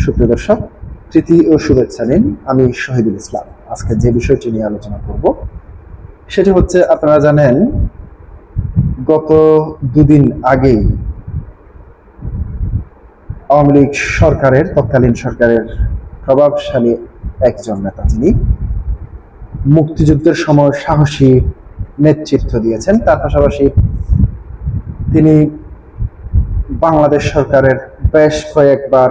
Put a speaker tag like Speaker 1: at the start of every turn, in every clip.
Speaker 1: সুপ্রিয় দর্শক, প্রীতি ও শুভেচ্ছা নিন। আমি শহীদুল ইসলাম। আজকে যে বিষয়টি নিয়ে আলোচনা করব সেটি হচ্ছে, আপনারা জানেন গত দুদিন আগেই আওয়ামী লীগ সরকারের, তৎকালীন সরকারের প্রভাবশালী একজন নেতা, যিনি মুক্তিযুদ্ধের সময় সাহসী নেতৃত্ব দিয়েছেন, তার পাশাপাশি তিনি বাংলাদেশ সরকারের বেশ কয়েকবার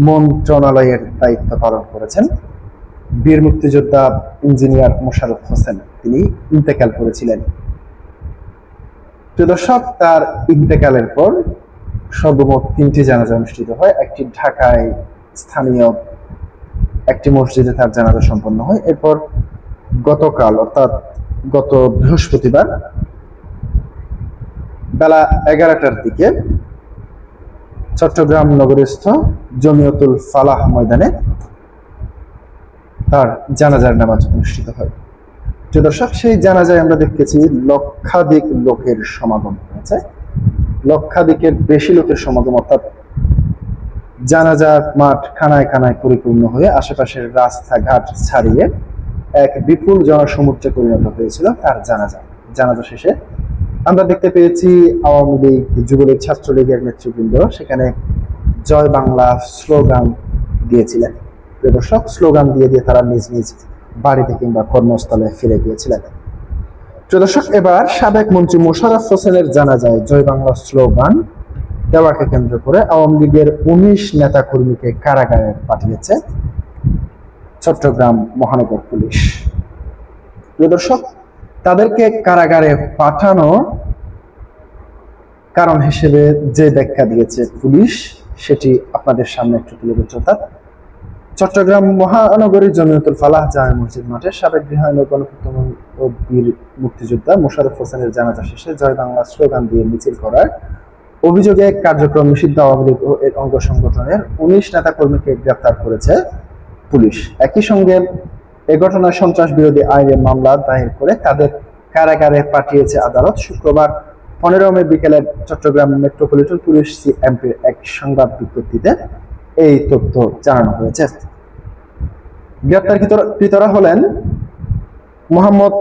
Speaker 1: মন্ত্রণালয়ের দায়িত্ব পালন করেছেন। বীর মুক্তিযোদ্ধা ইঞ্জিনিয়ার মোশাররফ হোসেন তিনি ইন্তেকাল করেছিলেন। প্রিয় দর্শক, তার ইন্তেকালের পর সর্বমোট 3টি জানাজা অনুষ্ঠিত হয়। একটি ঢাকায় স্থানীয় একটি মসজিদে তার জানাজা সম্পন্ন হয়। এরপর গতকাল অর্থাৎ গত বৃহস্পতিবার বেলা 11টার দিকে চট্টগ্রাম নগরস্থ জমিয়তুল ফালাহ ময়দানে তার জানাজার নামাজ অনুষ্ঠিত হয়। প্রিয় দর্শক, সেই জানাজায় আমরা দেখতেছি লক্ষাধিক লোকের সমাগম হয়েছে। লক্ষাধিকের বেশি লোকের সমাগম, অর্থাৎ জানাজার মাঠ খানায় খানায় পরিপূর্ণ হয়ে আশেপাশের রাস্তাঘাট ছাড়িয়ে এক বিপুল জনসমুদ্রে পরিণত হয়েছিল তার জানাজা শেষে আমরা দেখতে পেয়েছি আওয়ামী লীগ, যুবলীগ, ছাত্রলীগের নেতৃবৃন্দ সেখানে জয় বাংলা স্লোগান দিয়েছিলেন। প্রিয় দর্শক, স্লোগান দিয়ে তারা নিজ নিজ বাড়িতে কিংবা কর্মস্থলে ফিরে গিয়েছিলেন। প্রিয় দর্শক, এবার সাবেক মন্ত্রী মোশাররফ হোসেনের জানাজায় জয় বাংলা স্লোগান দেওয়াকে কেন্দ্র করে আওয়ামী লীগের 19 নেতা কর্মীকে কারাগারে পাঠিয়েছে চট্টগ্রাম মহানগর পুলিশ। প্রিয় দর্শক, তাদেরকে কারাগারে পাঠানো কারণ হিসেবে যে ব্যাখ্যা দিয়েছে পুলিশ, সেটি আপনাদের সামনে একটু তুলে ধরছি। অর্থাৎ চট্টগ্রাম মহানগরীর জমিয়তুল ফালাহ জামে মসজিদ মাঠে সাবেক গৃহায়ণ ও গণপূর্ত ও বীর মুক্তিযোদ্ধা মোশাররফ হোসেনের জানাজা শেষে জয় বাংলা স্লোগান দিয়ে মিছিল করার অভিযোগে কার্যক্রম নিষিদ্ধ আওয়ামী লীগ ও এর অঙ্গ সংগঠনের 19 নেতা কর্মীকে গ্রেফতার করেছে পুলিশ। একই সঙ্গে এ ঘটনায় সন্ত্রাস বিরোধী আইনের মামলা দায়ের করে তাদের কারাগারে পাঠিয়েছে আদালত। শুক্রবার 15 মে বিকেলে চট্টগ্রাম মেট্রোপলিটন পুলিশ সিএমপির এক সংবাদ বিজ্ঞপ্তিতে এই তথ্য জানানো হয়েছে। গ্রেপ্তারকৃতরা হলেন মোহাম্মদ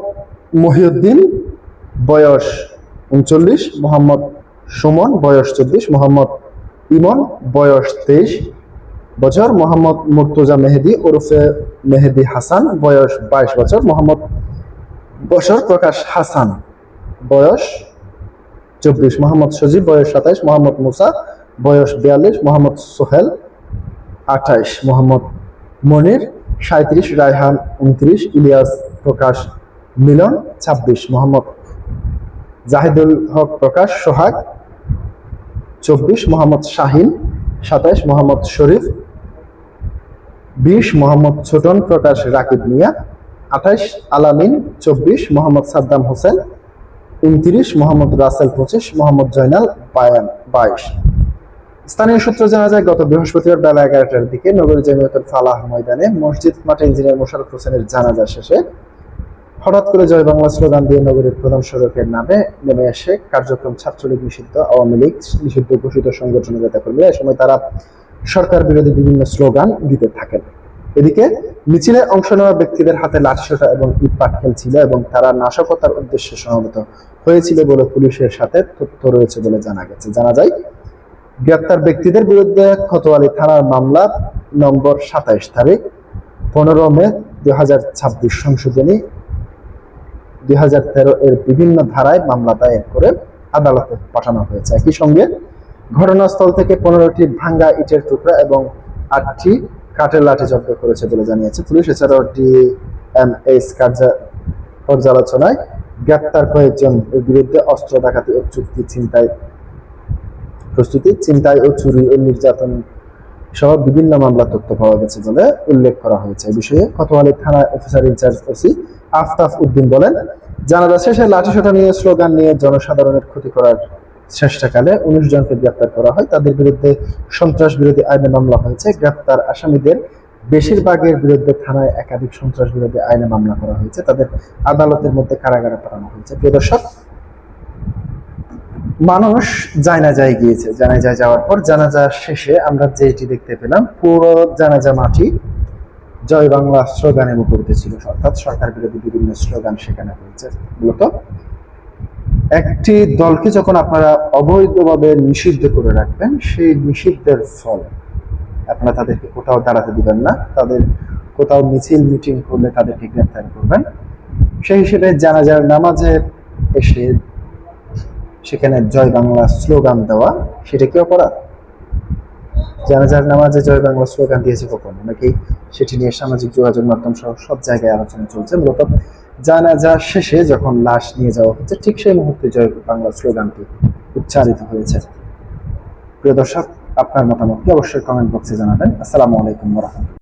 Speaker 1: মহিউদ্দিন, বয়স 39, মোহাম্মদ সুমন, বয়স 24, মোহাম্মদ ইমন, বয়স 23 বছর, মোহাম্মদ মুর্তজা মেহেদি ওরফে মেহেদি হাসান, বয়স 22 বছর, মোহাম্মদ বশর প্রকাশ হাসান, বয়স 24, মোহাম্মদ সজীব, বয়স 27, মোহাম্মদ মুসা, বয়স 42, মোহাম্মদ সোহেল 28, মোহাম্মদ মনির 37, রায়হান 29, ইলিয়াস প্রকাশ মিলন 26, মোহাম্মদ জাহিদুল হক প্রকাশ সোহাগ 24, মোহাম্মদ শাহিন 27, মোহাম্মদ শরীফ 20, মোহাম্মদ ছোটন প্রকাশ রাকিব মিয়া 28, আলামিন 24, মোহাম্মদ সাদ্দাম হোসেন 29, মোহাম্মদ রাসেল 25, মোহাম্মদ জয়নাল 22। স্থানীয় সূত্র জানা যায়, গত বৃহস্পতিবার বেলা 11টার দিকে নগরী জমিয়তুল ফালাহ ময়দানে মসজিদ মাঠে ইঞ্জিনিয়ার মোশাররফ হোসেনের জানাজা শেষে হঠাৎ করে জয় বাংলা স্লোগান দিয়ে নগরীর প্রধান সড়কের নামে নেমে এসে কার্যক্রম ছাত্রলীগ নিষিদ্ধ, আওয়ামী লীগ নিষিদ্ধ ঘোষিত সংগঠনের নেতাকর্মীরা এ সময় তারা সরকার বিরোধী বিভিন্ন স্লোগান দিতে থাকেন। এদিকে মিছিলে অংশ নেওয়া ব্যক্তিদের হাতে লাঠিসোঁটা এবং ইট পাটকেল ছিল এবং তারা নাশকতার উদ্দেশ্যে সমবেত হয়েছিল বলে পুলিশের সাথে তথ্য রয়েছে বলে জানা গেছে। জানা যায়, গ্রেপ্তার ব্যক্তিদের বিরুদ্ধে কোতোয়ালি থানার মামলা নম্বর 27 তারিখ 15 মে 2026 সংশোধনী 2013 এর বিভিন্ন ধারায় মামলা দায়ের করে আদালতে পাঠানো হয়েছে। একই সঙ্গে ঘটনাস্থল থেকে 15টি ভাঙ্গা ইটের টুকরা এবং 8টি কাঠের লাঠি জব্দ করেছে বলে জানিয়েছে পুলিশ। এছাড়াও ডিএমএস পর্যালোচনায় গ্রেপ্তার কয়েকজন বিরুদ্ধে অস্ত্র ডাকাতি ও ছিনতাই ও চুরি ও নির্যাতন সহ বিভিন্ন মামলা তথ্য পাওয়া গেছে বলে উল্লেখ করা হয়েছে। এই বিষয়ে কোতোয়ালি থানা officer in charge OC Aftab Uddin বলেন, জানাজা শেষে লাঠিসোঁটা নিয়ে স্লোগান নিয়ে জনসাধারণের ক্ষতি করার চেষ্টাকালে 19 জনকে গ্রেপ্তার করা হয়। তাদের বিরুদ্ধে সন্ত্রাস বিরোধী আইনে মামলা হয়েছে। গ্রেপ্তার আসামিদের বেশিরভাগের বিরুদ্ধে থানায় একাধিক সন্ত্রাস বিরোধী আইনে মামলা করা হয়েছে। তাদের আদালতের মধ্যে কারাগারে পাঠানো হয়েছে। প্রিয় দর্শক, মানুষ জানাজায় গিয়েছে। জানাজায় যাওয়ার পর জানাজা শেষে আমরা যেটি দেখতে পেলাম, পুরো জানাজা মাটি জয় বাংলা স্লোগানে মুখরিত ছিল। অর্থাৎ সরকার বিরোধী বিভিন্ন স্লোগান সেখানে হয়েছে। মূলত একটি দলকে যখন আপনারা অবৈধভাবে নিষিদ্ধ করে রাখবেন, সেই নিষিদ্ধের ফল আপনারা তাদেরকে কোথাও দাঁড়াতে দিবেন না, তাদের কোথাও মিছিল মিটিং করলে তাদেরকে গ্রেফতার করবেন। সেই হিসেবে জানাজার নামাজে এসে সেখানে জয় বাংলা স্লোগান দেওয়া, সেটা কি অপরাধ? জানাজার নামাজে জয় বাংলা স্লোগান দিয়েছে কখন? নাকি সেটি নিয়ে সামাজিক যোগাযোগ মাধ্যম সহ সব জায়গায় আলোচনা চলছে। মূলত জানাজা শেষে যখন লাশ নিয়ে যাওয়া হচ্ছে, ঠিক সেই মুহূর্তে জয় বাংলা স্লোগানটি উচ্চারিত হয়েছে। প্রিয় দর্শক, আপনার মতামতটি অবশ্যই কমেন্ট বক্সে জানাবেন। আসসালামু আলাইকুম ওয়া রাহমাতুল্লাহ।